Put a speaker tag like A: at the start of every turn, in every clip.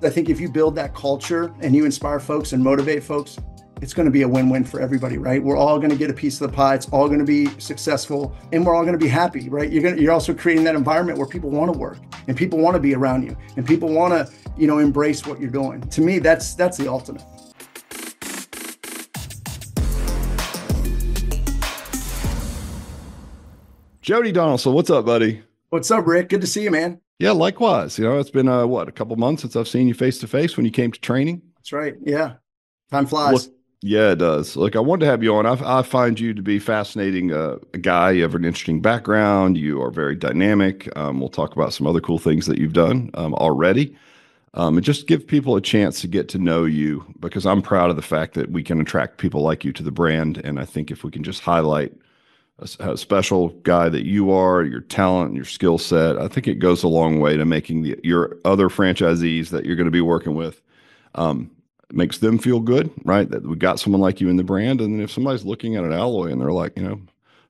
A: I think if you build that culture and you inspire folks and motivate folks, it's going to be a win-win for everybody, right? We're all going to get a piece of the pie. It's all going to be successful, and we're all going to be happy, right? You're also creating that environment where people want to work and people want to be around you and people want to, embrace what you're doing. To me, that's the ultimate.
B: Jody Donaldson, what's up, buddy?
A: What's up, Rick? Good to see you, man.
B: Yeah, likewise. It's been a couple months since I've seen you face to face when you came to training.
A: That's right. Yeah, time flies.
B: Look, yeah, it does. Look, I wanted to have you on. I find you to be fascinating, a guy. You have an interesting background. You are very dynamic. We'll talk about some other cool things that you've done already, and just give people a chance to get to know you, because I'm proud of the fact that we can attract people like you to the brand. And I think if we can just highlight a special guy that you are, your talent and your skill set, I think it goes a long way to making your other franchisees that you're going to be working with, makes them feel good, right? That we got someone like you in the brand. And then if somebody's looking at an Alloy and they're like,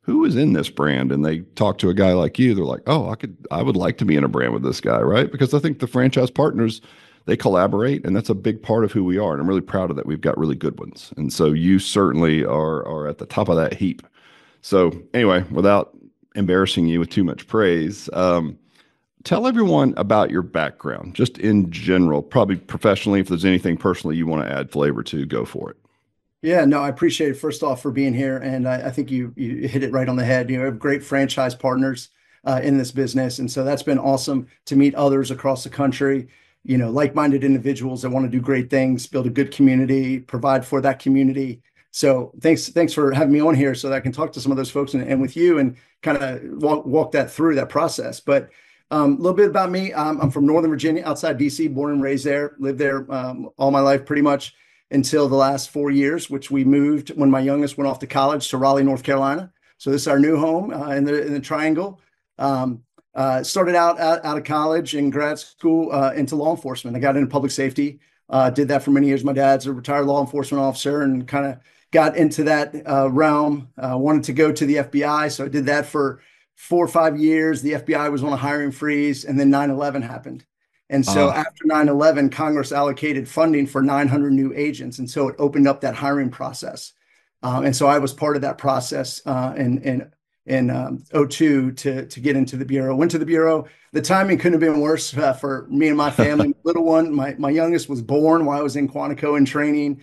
B: who is in this brand? And they talk to a guy like you, they're like, oh, I would like to be in a brand with this guy, right? Because I think the franchise partners, they collaborate, and that's a big part of who we are. And I'm really proud of that. We've got really good ones. And so you certainly are at the top of that heap. So anyway, without embarrassing you with too much praise, tell everyone about your background, just in general, probably professionally. If there's anything personally you want to add flavor to, go for it.
A: Yeah, no, I appreciate it, first off, for being here. And I think you hit it right on the head. You have great franchise partners in this business. And so that's been awesome to meet others across the country, like-minded individuals that want to do great things, build a good community, provide for that community. So thanks for having me on here so that I can talk to some of those folks and with you and kind of walk that through that process. But a little bit about me. I'm from Northern Virginia, outside DC, born and raised there, lived there all my life pretty much until the last 4 years, which we moved when my youngest went off to college to Raleigh, North Carolina. So this is our new home in the Triangle. Started out of college and grad school into law enforcement. I got into public safety, did that for many years. My dad's a retired law enforcement officer and kind of got into that realm, wanted to go to the FBI. So I did that for 4 or 5 years. The FBI was on a hiring freeze, and then 9/11 happened. And so after 9/11, Congress allocated funding for 900 new agents. And so it opened up that hiring process. And so I was part of that process in '02 to get into the Bureau. Went to the Bureau. The timing couldn't have been worse for me and my family. Little one, my youngest was born while I was in Quantico in training.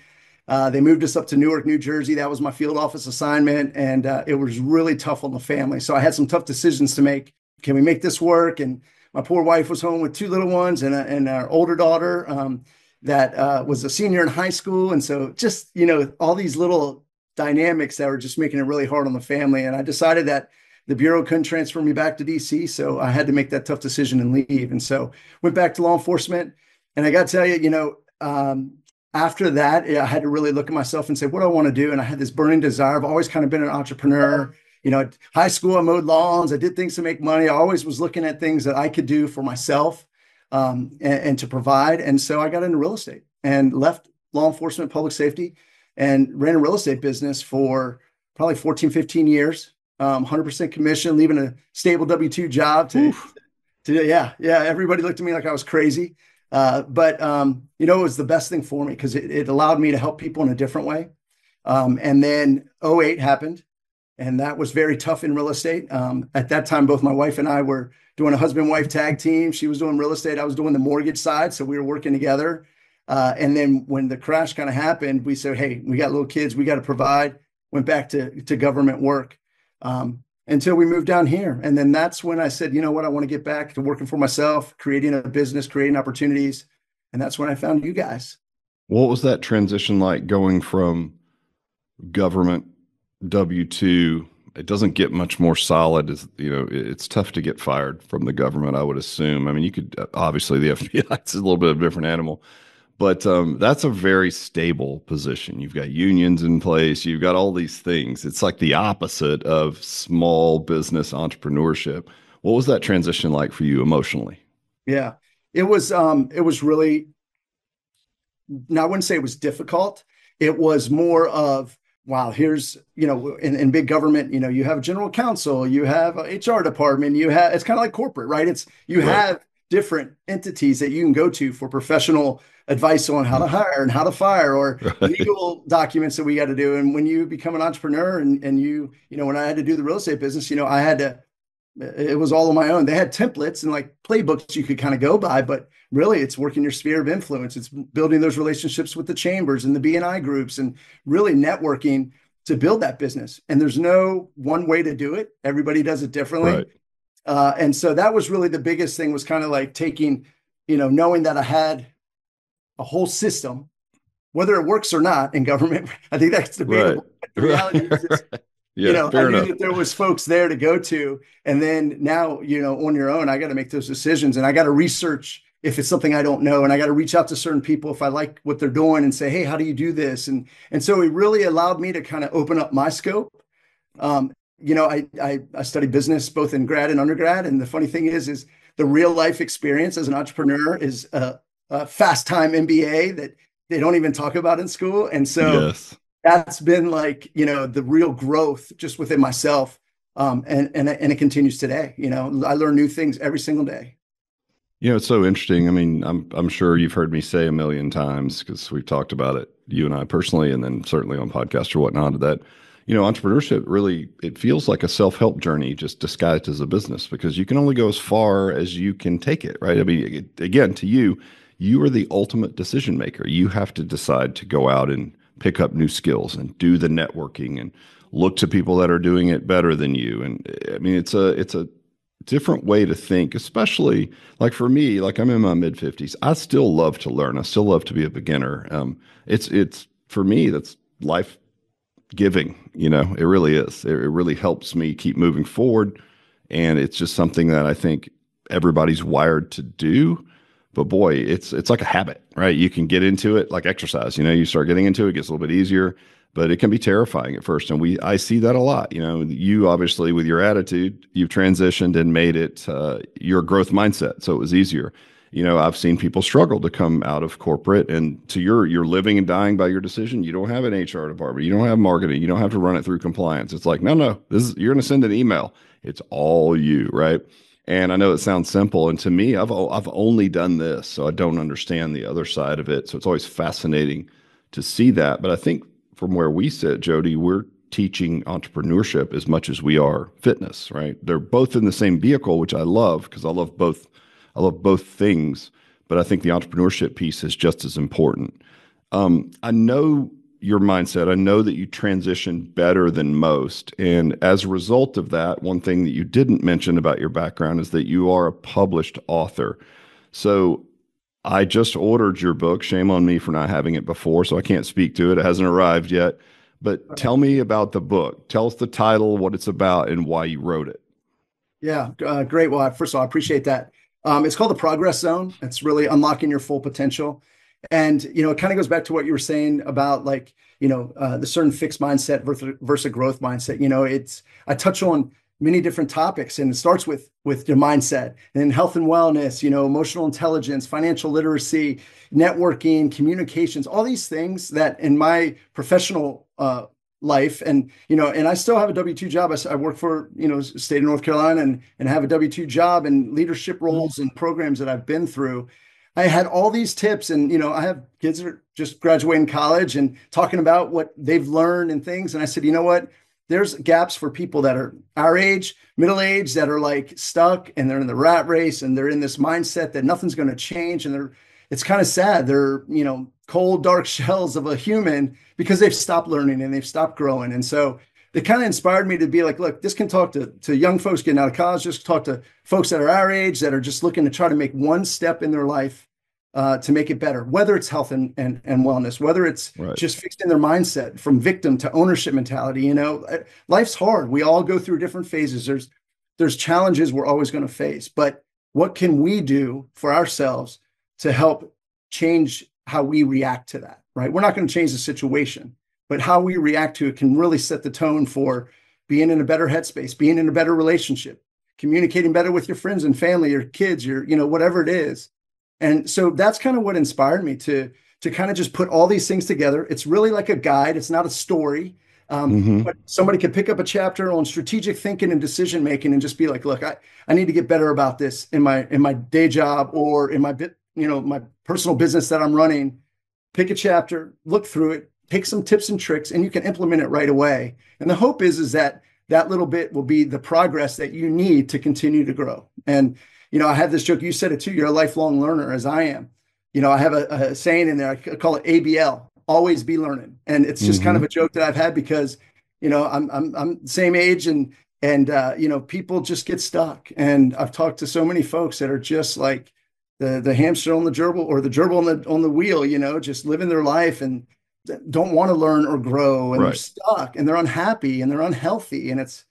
A: They moved us up to Newark, New Jersey. That was my field office assignment. And it was really tough on the family. So I had some tough decisions to make. Can we make this work? And my poor wife was home with 2 little ones and our older daughter that was a senior in high school. And so just, all these little dynamics that were just making it really hard on the family. And I decided that the Bureau couldn't transfer me back to DC. So I had to make that tough decision and leave. And so went back to law enforcement. And I got to tell you, after that, I had to really look at myself and say, what do I want to do? And I had this burning desire. I've always kind of been an entrepreneur. At high school, I mowed lawns. I did things to make money. I always was looking at things that I could do for myself and to provide. And so I got into real estate and left law enforcement, public safety, and ran a real estate business for probably 14, 15 years, 100% commission, leaving a stable W-2 job yeah. Everybody looked at me like I was crazy. But it was the best thing for me because it allowed me to help people in a different way. And then '08 happened, and that was very tough in real estate. At that time, both my wife and I were doing a husband-wife tag team. She was doing real estate. I was doing the mortgage side. So we were working together. And then when the crash kind of happened, we said, hey, we got little kids. We got to provide. Went back to government work until we moved down here. And then that's when I said, you know what, I want to get back to working for myself, creating a business, creating opportunities. And that's when I found you guys.
B: What was that transition like, going from government W-2? It doesn't get much more solid. It's tough to get fired from the government, I would assume. I mean, you could, obviously the FBI is a little bit of a different animal, but that's a very stable position. You've got unions in place. You've got all these things. It's like the opposite of small business entrepreneurship. What was that transition like for you emotionally?
A: Yeah, it was really, now I wouldn't say it was difficult. It was more of, wow, here's, in big government, you have a general counsel, you have a HR department, it's kind of like corporate, right? You have different entities that you can go to for professional advice on how to hire and how to fire, or
B: Right.
A: legal documents that we got to do. And when you become an entrepreneur and when I had to do the real estate business, I had to, it was all on my own. They had templates and like playbooks you could kind of go by, but really it's working your sphere of influence. It's building those relationships with the chambers and the BNI groups and really networking to build that business. And there's no one way to do it. Everybody does it differently.
B: Right.
A: And so that was really the biggest thing, was kind of like taking, knowing that I had a whole system, whether it works or not in government. I think that's
B: Right.
A: debatable. But the
B: Right.
A: reality is,
B: Yeah,
A: I
B: fair
A: knew
B: enough.
A: that there was folks there to go to. And then now, on your own, I got to make those decisions, and I got to research if it's something I don't know. And I got to reach out to certain people if I like what they're doing and say, hey, how do you do this? And so it really allowed me to kind of open up my scope. I studied business both in grad and undergrad. And the funny thing is the real life experience as an entrepreneur is a fast time MBA that they don't even talk about in school. And so
B: Yes.
A: that's been like, the real growth just within myself. And it continues today. I learn new things every single day.
B: It's so interesting. I mean, I'm sure you've heard me say a million times, because we've talked about it, you and I personally, and then certainly on podcasts or whatnot, that entrepreneurship really, it feels like a self-help journey just disguised as a business, because you can only go as far as you can take it, right? I mean, again, to you are the ultimate decision maker. You have to decide to go out and pick up new skills and do the networking and look to people that are doing it better than you. And I mean, it's a different way to think, especially like for me, like I'm in my mid 50s. I still love to learn. I still love to be a beginner. It's for me, that's life giving, it really is. It really helps me keep moving forward. And it's just something that I think everybody's wired to do. But boy, it's like a habit, right? You can get into it like exercise. You start getting into it, it gets a little bit easier, but it can be terrifying at first. And I see that a lot. You obviously, with your attitude, you've transitioned and made it your growth mindset, so it was easier. I've seen people struggle to come out of corporate, and you're living and dying by your decision. You don't have an HR department, you don't have marketing, you don't have to run it through compliance. It's like, no, you're going to send an email. It's all you, right? And I know it sounds simple, and to me, I've only done this, so I don't understand the other side of it. So it's always fascinating to see that. But I think from where we sit, Jody, we're teaching entrepreneurship as much as we are fitness, right? They're both in the same vehicle, which I love, because I love both. I love both things, but I think the entrepreneurship piece is just as important. I know your mindset. I know that you transition better than most. And as a result of that, one thing that you didn't mention about your background is that you are a published author. So I just ordered your book. Shame on me for not having it before, so I can't speak to it. It hasn't arrived yet. But tell me about the book. Tell us the title, what it's about, and why you wrote it.
A: Yeah, great. Well, first of all, I appreciate that. It's called the Progress Zone. It's really unlocking your full potential. And, it kind of goes back to what you were saying about like, the certain fixed mindset versus a growth mindset. I touch on many different topics, and it starts with your mindset and health and wellness, emotional intelligence, financial literacy, networking, communications, all these things that in my professional life. And, and I still have a W-2 job. I work for, state of North Carolina, and have a W-2 job and leadership roles and programs that I've been through. I had all these tips, and, I have kids that are just graduating college and talking about what they've learned and things. And I said, you know what? There's gaps for people that are our age, middle age, that are like stuck, and they're in the rat race, and they're in this mindset that nothing's going to change. And it's kind of sad. They're, cold, dark shells of a human because they've stopped learning and they've stopped growing. And so it kind of inspired me to be like, look, this can talk to young folks getting out of college, just talk to folks that are our age that are just looking to try to make one step in their life to make it better, whether it's health and wellness, whether it's
B: Right.
A: just fixing their mindset from victim to ownership mentality. Life's hard. We all go through different phases. There's challenges we're always going to face, but what can we do for ourselves to help change how we react to that, right? We're not going to change the situation, but how we react to it can really set the tone for being in a better headspace, being in a better relationship, communicating better with your friends and family, your kids, your, whatever it is. And so that's kind of what inspired me to kind of just put all these things together. It's really like a guide. It's not a story.
B: Hmm.
A: But somebody could pick up a chapter on strategic thinking and decision making and just be like, look, I need to get better about this in my day job or in my my personal business that I'm running. Pick a chapter, look through it, take some tips and tricks, and you can implement it right away. And the hope is that that little bit will be the progress that you need to continue to grow. And I have this joke. You said it too. You're a lifelong learner, as I am. I have a saying in there. I call it ABL, always be learning. And it's just kind of a
B: Hmm.
A: joke that I've had because I'm the same age and people just get stuck. And I've talked to so many folks that are just like the hamster on the gerbil or the gerbil on the wheel, just living their life and don't want to learn or grow, and they're
B: Right.
A: stuck and they're unhappy and they're unhealthy. And it's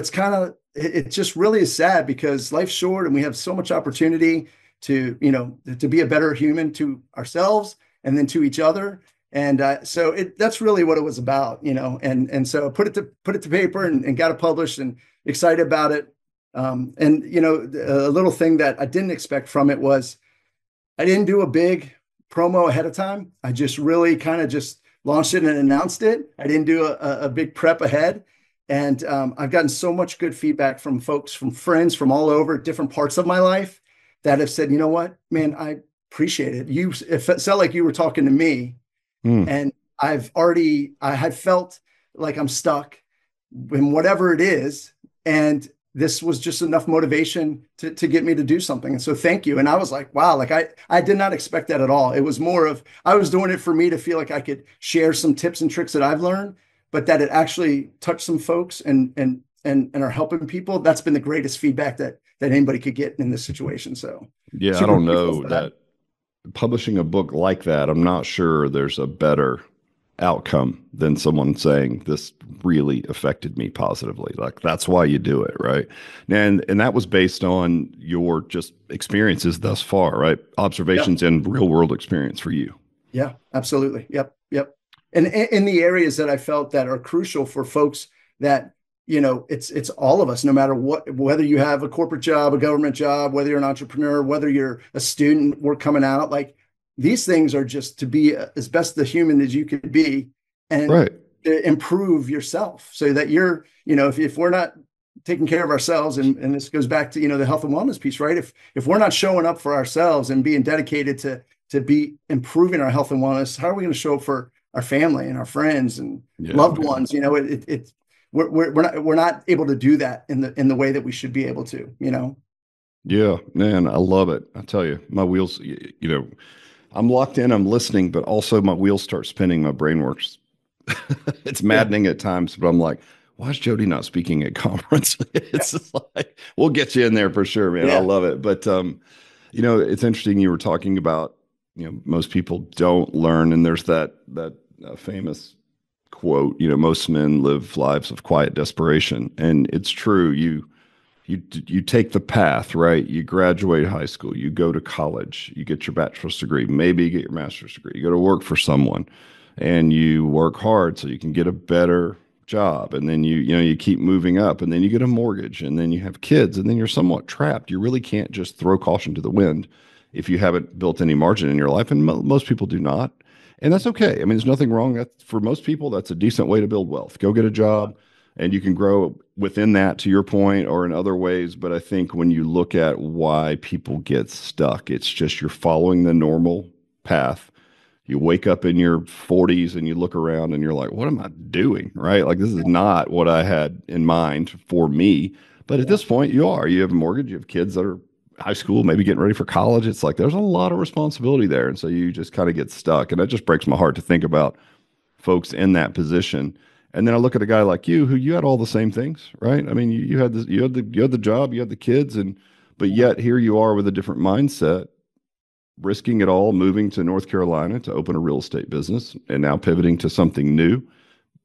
A: kind of, it just really is sad because life's short and we have so much opportunity to be a better human to ourselves and then to each other. And so that's really what it was about, and so put it to paper and got it published and excited about it. And a little thing that I didn't expect from it was I didn't do a big promo ahead of time. I just really kind of just launched it and announced it. I didn't do a big prep ahead. And I've gotten so much good feedback from folks, from friends from all over different parts of my life that have said, you know what, man, I appreciate it. It felt like you were talking to me,
B: Mm.
A: and I had felt like I'm stuck in whatever it is. And this was just enough motivation to get me to do something. And so thank you. And I was like, wow, like I did not expect that at all. It was more of, I was doing it for me to feel like I could share some tips and tricks that I've learned, but that it actually touched some folks and are helping people. That's been the greatest feedback that anybody could get in this situation. So
B: Yeah, I
A: super
B: don't
A: grateful
B: know
A: for that.
B: that publishing a book like that, I'm not sure there's a better outcome than someone saying this really affected me positively. Like that's why you do it, right? And that was based on your just experiences thus far, right?
A: Yeah.
B: Observations and real world experience for you.
A: Yeah, absolutely. Yep, yep. And in the areas that I felt that are crucial for folks that, it's all of us, no matter what, whether you have a corporate job, a government job, whether you're an entrepreneur, whether you're a student, we're coming out, like these things are just to be as best the human as you could be and
B: Right.
A: to improve yourself so that if we're not taking care of ourselves, and this goes back to, the health and wellness piece, right? If we're not showing up for ourselves and being dedicated to be improving our health and wellness, how are we going to show up for our family and our friends and
B: Yeah,
A: loved
B: man.
A: ones? We're not able to do that in the way that we should be able to.
B: Yeah, man, I love it. I tell you, my wheels, I'm locked in, I'm listening, but also my wheels start spinning, my brain works. It's
A: Yeah,
B: maddening at times, but I'm like, why is Jody not speaking at conference?
A: yeah,
B: It's just like, we'll get you in there for sure, man. I
A: yeah,
B: love it. But it's interesting you were talking about, most people don't learn, and there's that famous quote, most men live lives of quiet desperation, and it's true. You take the path, right? You graduate high school, you go to college, you get your bachelor's degree, maybe you get your master's degree, you go to work for someone, and you work hard so you can get a better job, and then you keep moving up, and then you get a mortgage, and then you have kids, and then you're somewhat trapped. You really can't just throw caution to the wind if you haven't built any margin in your life, and most people do not, and that's okay. I mean, there's nothing wrong. That for most people, that's a decent way to build wealth. Go get a job and you can grow within that to your point or in other ways. But I think when you look at why people get stuck, it's just you're following the normal path. You wake up in your 40s and you look around and you're like, what am I doing? Right? Like, this is not what I had in mind for me. But at
A: yeah,
B: this point, you have a mortgage, you have kids that are high school, maybe getting ready for college. It's like there's a lot of responsibility there. And so you just kind of get stuck. And that just breaks my heart to think about folks in that position. And then I look at a guy like you, who you had all the same things, right? I mean, you had you had the job, you had the kids, and but
A: yeah,
B: yet here you are with a different mindset, risking it all, moving to North Carolina to open a real estate business, and now pivoting to something new,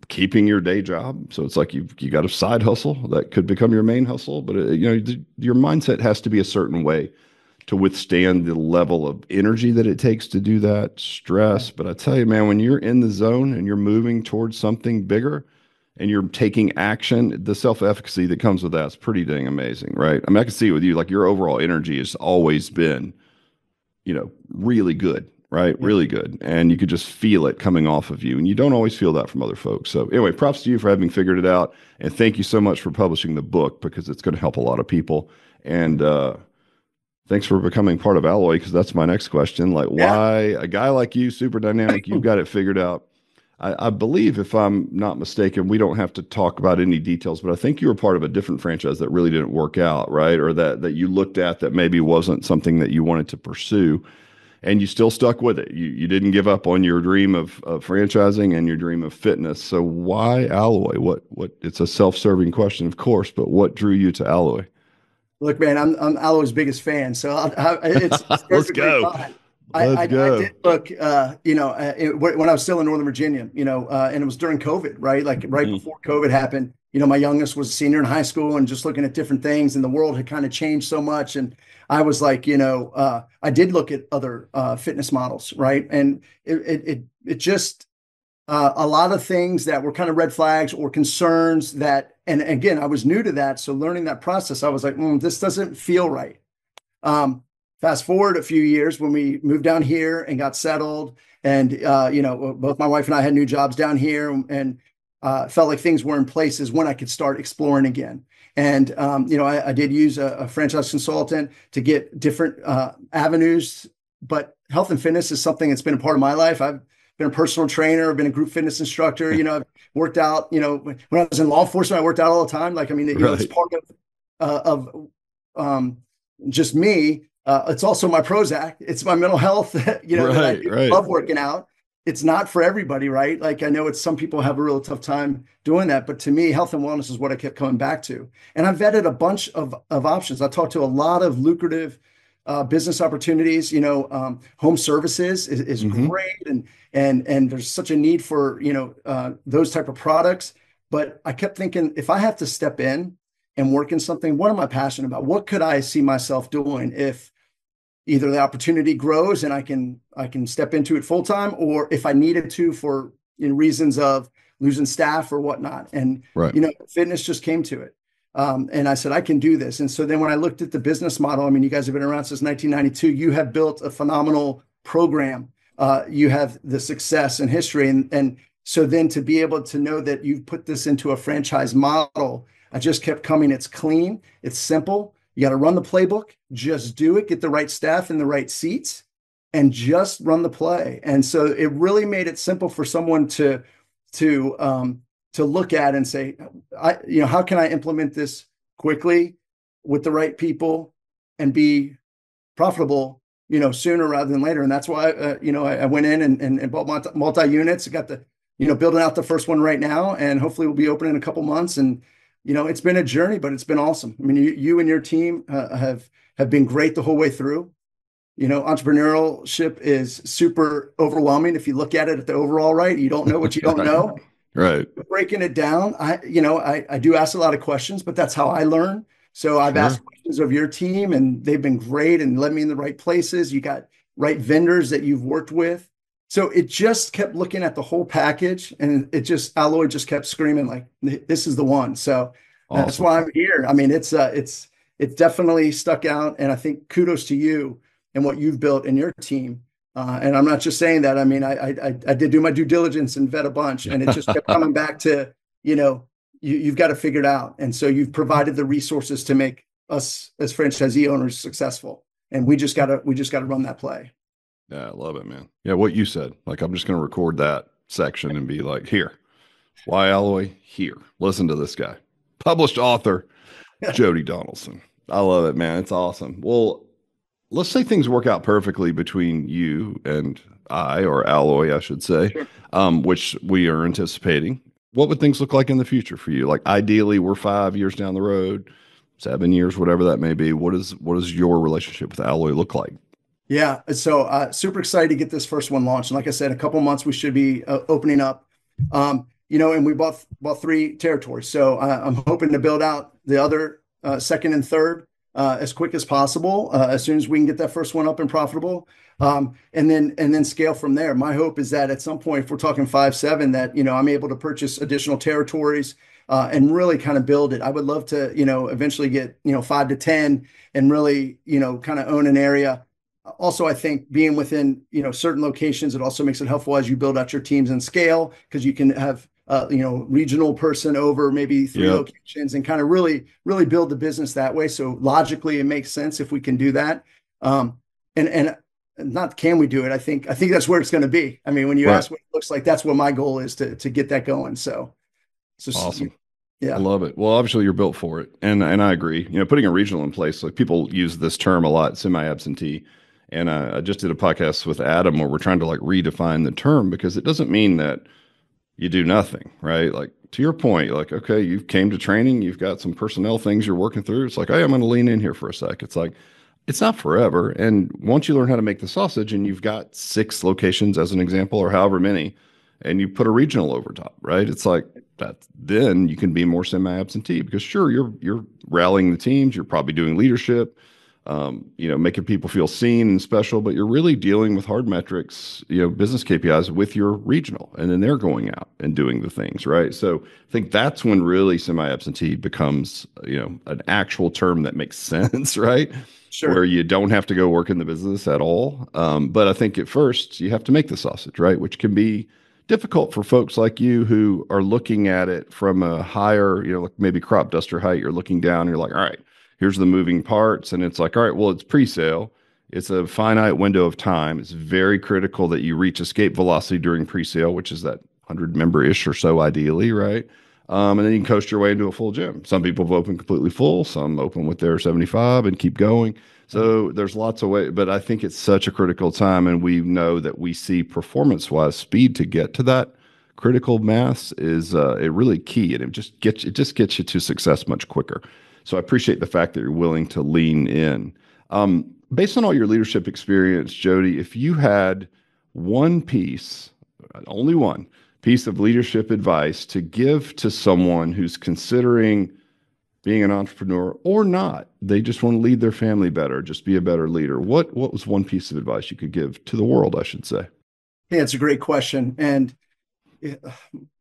B: keeping your day job. So it's like you got a side hustle that could become your main hustle, but your mindset has to be a certain way to withstand the level of energy that it takes to do that,
A: yeah,
B: stress. But I tell you, man, when you're in the zone and you're moving towards something bigger and you're taking action, the self-efficacy that comes with that is pretty dang amazing, right? I mean, I can see it with you, like your overall energy has always been, really good, right?
A: Yeah.
B: Really good. And you could just feel it coming off of you. And you don't always feel that from other folks. So, anyway, props to you for having figured it out. And thank you so much for publishing the book because it's going to help a lot of people. And thanks for becoming part of Alloy because that's my next question. Like,
A: Yeah.
B: why a guy like you, super dynamic, you've got it figured out. I believe, if I'm not mistaken, we don't have to talk about any details, but I think you were part of a different franchise that really didn't work out, right? Or that you looked at that maybe wasn't something that you wanted to pursue, and you still stuck with it. You didn't give up on your dream of franchising and your dream of fitness. So why Alloy? What? It's a self-serving question, of course, but what drew you to Alloy?
A: Look, man, I'm Alloy's biggest fan, so it starts
B: Let's
A: a great
B: go.
A: bond.
B: Let's
A: I did
B: go.
A: look, when I was still in Northern Virginia, and it was during COVID, right? Like right
B: Mm,
A: before COVID happened. My youngest was a senior in high school and just looking at different things, and the world had kind of changed so much. And I was like, I did look at other fitness models, right? And it just a lot of things that were kind of red flags or concerns that, and again, I was new to that. So learning that process, I was like, this doesn't feel right. Fast forward a few years when we moved down here and got settled, and both my wife and I had new jobs down here, and felt like things were in places when I could start exploring again. And I did use a franchise consultant to get different avenues, but health and fitness is something that's been a part of my life. I've been a personal trainer, I've been a group fitness instructor. I've worked out. When I was in law enforcement, I worked out all the time. Like, I mean, it's
B: right.
A: part of just me. It's also my Prozac. It's my mental health, that I
B: Right.
A: do
B: Right.
A: love working out. It's not for everybody, right? Like, I know some people have a real tough time doing that, but to me, health and wellness is what I kept coming back to. And I vetted a bunch of options. I talked to a lot of lucrative business opportunities. Home services is
B: Hmm.
A: great, and there's such a need for those type of products. But I kept thinking, if I have to step in and work in something, what am I passionate about? What could I see myself doing if either the opportunity grows and I can step into it full time, or if I needed to for reasons of losing staff or whatnot. And
B: Right.
A: fitness just came to it. And I said, I can do this. And so then when I looked at the business model, I mean, you guys have been around since 1992. You have built a phenomenal program. You have the success and history. And so then to be able to know that you've put this into a franchise model, I just kept coming. It's clean, it's simple. You got to run the playbook, just do it, get the right staff in the right seats, and just run the play. And so it really made it simple for someone to look at and say, how can I implement this quickly with the right people and be profitable, sooner rather than later. And that's why, I went in and bought multi units. I got building out the first one right now, and hopefully we'll be open in a couple months. And it's been a journey, but it's been awesome. I mean, you and your team have been great the whole way through. Entrepreneurship is super overwhelming if you look at it at the overall, right? You don't know what you don't
B: Right.
A: know.
B: Right.
A: Breaking it down, I do ask a lot of questions, but that's how I learn. So I've
B: Sure.
A: asked questions of your team, and they've been great and led me in the right places. You got right vendors that you've worked with. So it just kept looking at the whole package, and Alloy just kept screaming like, this is the one. So that's
B: Awesome.
A: why I'm here. I mean, it's definitely stuck out, and I think kudos to you and what you've built in your team. And I'm not just saying that. I mean, I did do my due diligence and vet a bunch, and it just kept coming back to, you've got to figure it out. And so you've provided the resources to make us as franchisee owners successful. And we just gotta run that play.
B: Yeah, I love it, man. Yeah, what you said. Like, I'm just going to record that section and be like, here, why Alloy? Here. Listen to this guy. Published author, Jody Donaldson. I love it, man. It's awesome. Well, let's say things work out perfectly between you and I, or Alloy, I should say,
A: Sure.
B: which we are anticipating. What would things look like in the future for you? Like, ideally, we're 5 years down the road, 7 years, whatever that may be. What does your relationship with Alloy look like?
A: Yeah. So super excited to get this first one launched. And like I said, a couple months we should be opening up. And we bought three territories. So I'm hoping to build out the other second and third as quick as possible, as soon as we can get that first one up and profitable. And then scale from there. My hope is that at some point, if we're talking 5, 7, that I'm able to purchase additional territories and really kind of build it. I would love to eventually get 5 to 10 and really kind of own an area. also, I think being within, certain locations, it also makes it helpful as you build out your teams and scale, because you can have, regional person over maybe three
B: Yep.
A: locations and kind of really, really build the business that way. So logically, it makes sense if we can do that. And not can we do it? I think that's where it's going to be. I mean, when you
B: Right.
A: ask what it looks like, that's what my goal is to get that going. So
B: Awesome. I
A: yeah,
B: love it. Well, obviously you're built for it. And I agree. Putting a regional in place, like people use this term a lot, semi-absentee. And I just did a podcast with Adam where we're trying to like redefine the term because it doesn't mean that you do nothing, right? Like to your point, like, okay, you've came to training, you've got some personnel things you're working through. It's like, hey, I'm going to lean in here for a sec. It's like, it's not forever. And once you learn how to make the sausage and you've got 6 locations as an example, or however many, and you put a regional over top, right? It's like that, then you can be more semi-absentee because sure, you're rallying the teams, you're probably doing leadership, making people feel seen and special, but you're really dealing with hard metrics, business KPIs with your regional, and then they're going out and doing the things, right? So I think that's when really semi-absentee becomes, an actual term that makes sense, right? Where
A: sure.
B: you don't have to go work in the business at all. But I think at first you have to make the sausage, right? Which can be difficult for folks like you who are looking at it from a higher, like maybe crop duster height. You're looking down, you're like, all right, here's the moving parts. And it's like, all right, well, it's pre-sale. It's a finite window of time. It's very critical that you reach escape velocity during pre-sale, which is that 100 member-ish or so ideally, right? And then you can coast your way into a full gym. Some people have opened completely full, some open with their 75 and keep going. So there's lots of ways, but I think it's such a critical time, and we know that we see performance-wise speed to get to that critical mass is it really key, and it just gets you to success much quicker. So I appreciate the fact that you're willing to lean in. Based on all your leadership experience, Jody, if you had one piece, only one piece of leadership advice to give to someone who's considering being an entrepreneur or not, they just want to lead their family better, just be a better leader. What was one piece of advice you could give to the world, I should say?
A: Yeah, it's a great question. And it-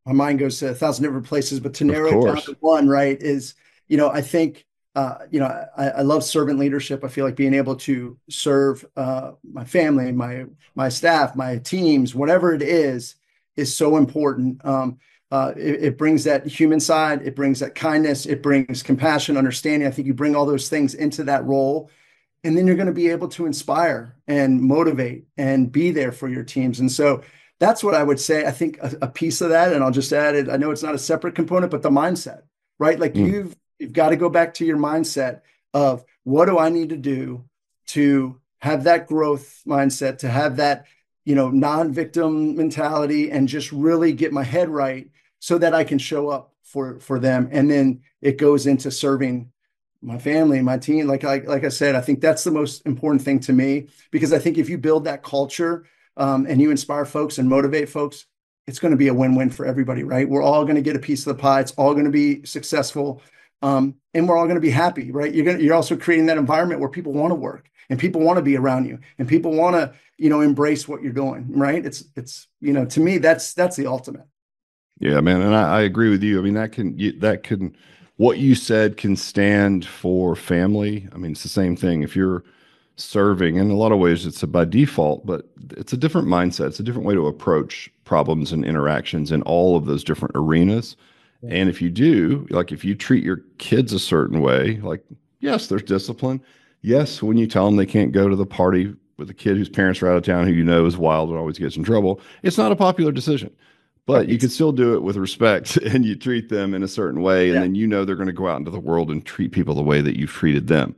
A: my mind goes to a thousand different places, but to
B: Of
A: narrow it down
B: course.
A: to one, right, is, I think, I love servant leadership. I feel like being able to serve my family, my staff, my teams, whatever it is so important. It brings that human side, it brings that kindness, it brings compassion, understanding. I think you bring all those things into that role, and then you're going to be able to inspire and motivate and be there for your teams. And so that's what I would say. I think a piece of that, and I'll just add it. I know it's not a separate component, but the mindset, right? Like
B: Mm,
A: you've got to go back to your mindset of what do I need to do to have that growth mindset, to have that, non-victim mentality, and just really get my head right so that I can show up for them. And then it goes into serving my family, my team. Like I said, I think that's the most important thing to me, because I think if you build that culture, and you inspire folks and motivate folks, it's going to be a win-win for everybody, right? We're all going to get a piece of the pie. It's all going to be successful, and we're all going to be happy, right? You're also creating that environment where people want to work and people want to be around you and people want to, embrace what you're doing, right? To me, that's the ultimate.
B: yeah, man, and I agree with you. I mean, that can what you said can stand for family. I mean, it's the same thing. If you're serving, in a lot of ways, it's a by default, but it's a different mindset. It's a different way to approach problems and interactions in all of those different arenas.
A: Yeah.
B: And if you do, like if you treat your kids a certain way, like, yes, there's discipline. Yes, when you tell them they can't go to the party with a kid whose parents are out of town who you know is wild and always gets in trouble, it's not a popular decision. But you
A: Right.
B: can still do it with respect and you treat them in a certain way. And
A: Yeah.
B: then they're going to go out into the world and treat people the way that you've treated them.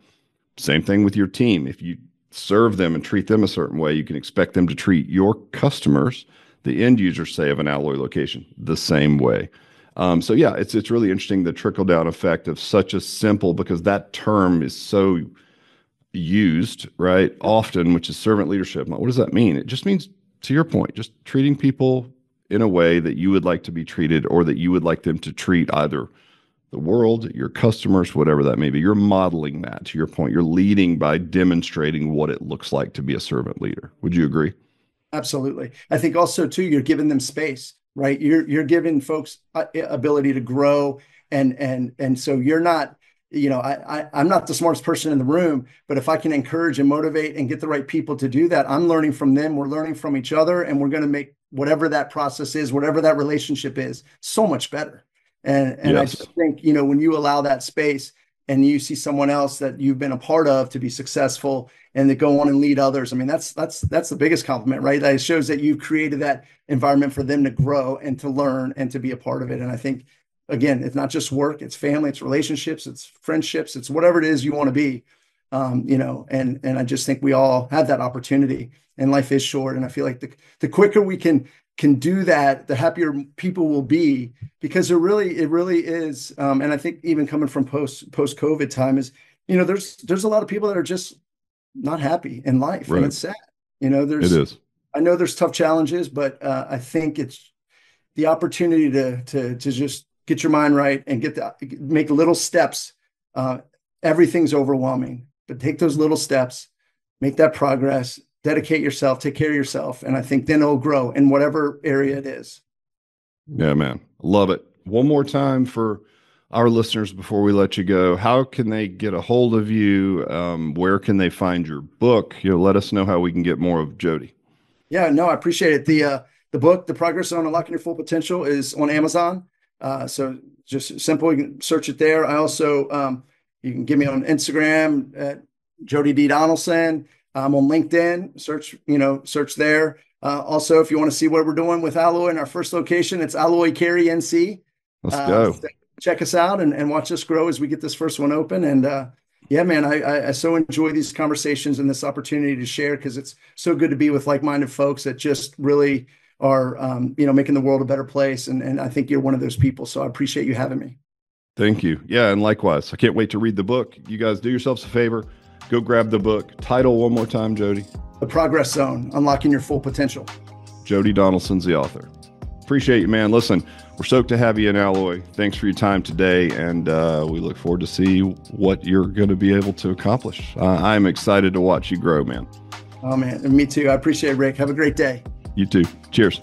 B: Same thing with your team. If you serve them and treat them a certain way, you can expect them to treat your customers, the end users, say, of an Alloy location, the same way. So yeah, it's really interesting the trickle down effect of such a simple, because that term is so used right often, which is servant leadership. What does that mean? It just means, to your point, just treating people in a way that you would like to be treated, or that you would like them to treat either the world, your customers, whatever that may be. You're modeling that. To your point, you're leading by demonstrating what it looks like to be a servant leader. Would you agree?
A: Absolutely. I think also too, you're giving them space, right? You're giving folks ability to grow, and so you're not. I'm not the smartest person in the room, but if I can encourage and motivate and get the right people to do that, I'm learning from them. We're learning from each other, and we're going to make whatever that process is, whatever that relationship is, so much better. And I
B: Yes.
A: just think, when you allow that space and you see someone else that you've been a part of to be successful and to go on and lead others, I mean, that's the biggest compliment, right? It shows that you've created that environment for them to grow and to learn and to be a part of it. And I think, again, it's not just work, it's family, it's relationships, it's friendships, it's whatever it is you want to be. And I just think we all have that opportunity, and life is short. And I feel like the quicker we can do that, the happier people will be, because it really is. And I think even coming from post COVID time is, there's a lot of people that are just not happy in life, and
B: Right.
A: it's sad.
B: It is.
A: I know there's tough challenges, but I think it's the opportunity to just get your mind right and make little steps. Everything's overwhelming, but take those little steps, make that progress, dedicate yourself, take care of yourself. And I think then it'll grow in whatever area it is.
B: Yeah, man. Love it. One more time for our listeners before we let you go. How can they get a hold of you? Where can they find your book? Let us know how we can get more of Jody.
A: Yeah, no, I appreciate it. The book, The Progress Zone: Unlocking Your Full Potential, is on Amazon. So just simple, you can search it there. I also, you can get me on Instagram at Jody D. Donaldson. I'm on LinkedIn, search there. Also, if you want to see what we're doing with Alloy in our first location, it's Alloy Cary NC.
B: Let's go.
A: So check us out and watch us grow as we get this first one open. And yeah, man, I so enjoy these conversations and this opportunity to share, because it's so good to be with like-minded folks that just really are, making the world a better place. And I think you're one of those people. So I appreciate you having me.
B: Thank you. Yeah, and likewise. I can't wait to read the book. You guys do yourselves a favor. Go grab the book. Title one more time, Jody.
A: The Progress Zone: Unlocking Your Full Potential.
B: Jody Donaldson's the author. Appreciate you, man. Listen, we're stoked to have you in Alloy. Thanks for your time today, and we look forward to see what you're going to be able to accomplish. I'm excited to watch you grow, man.
A: Oh, man. And me too. I appreciate it, Rick. Have a great day.
B: You too. Cheers.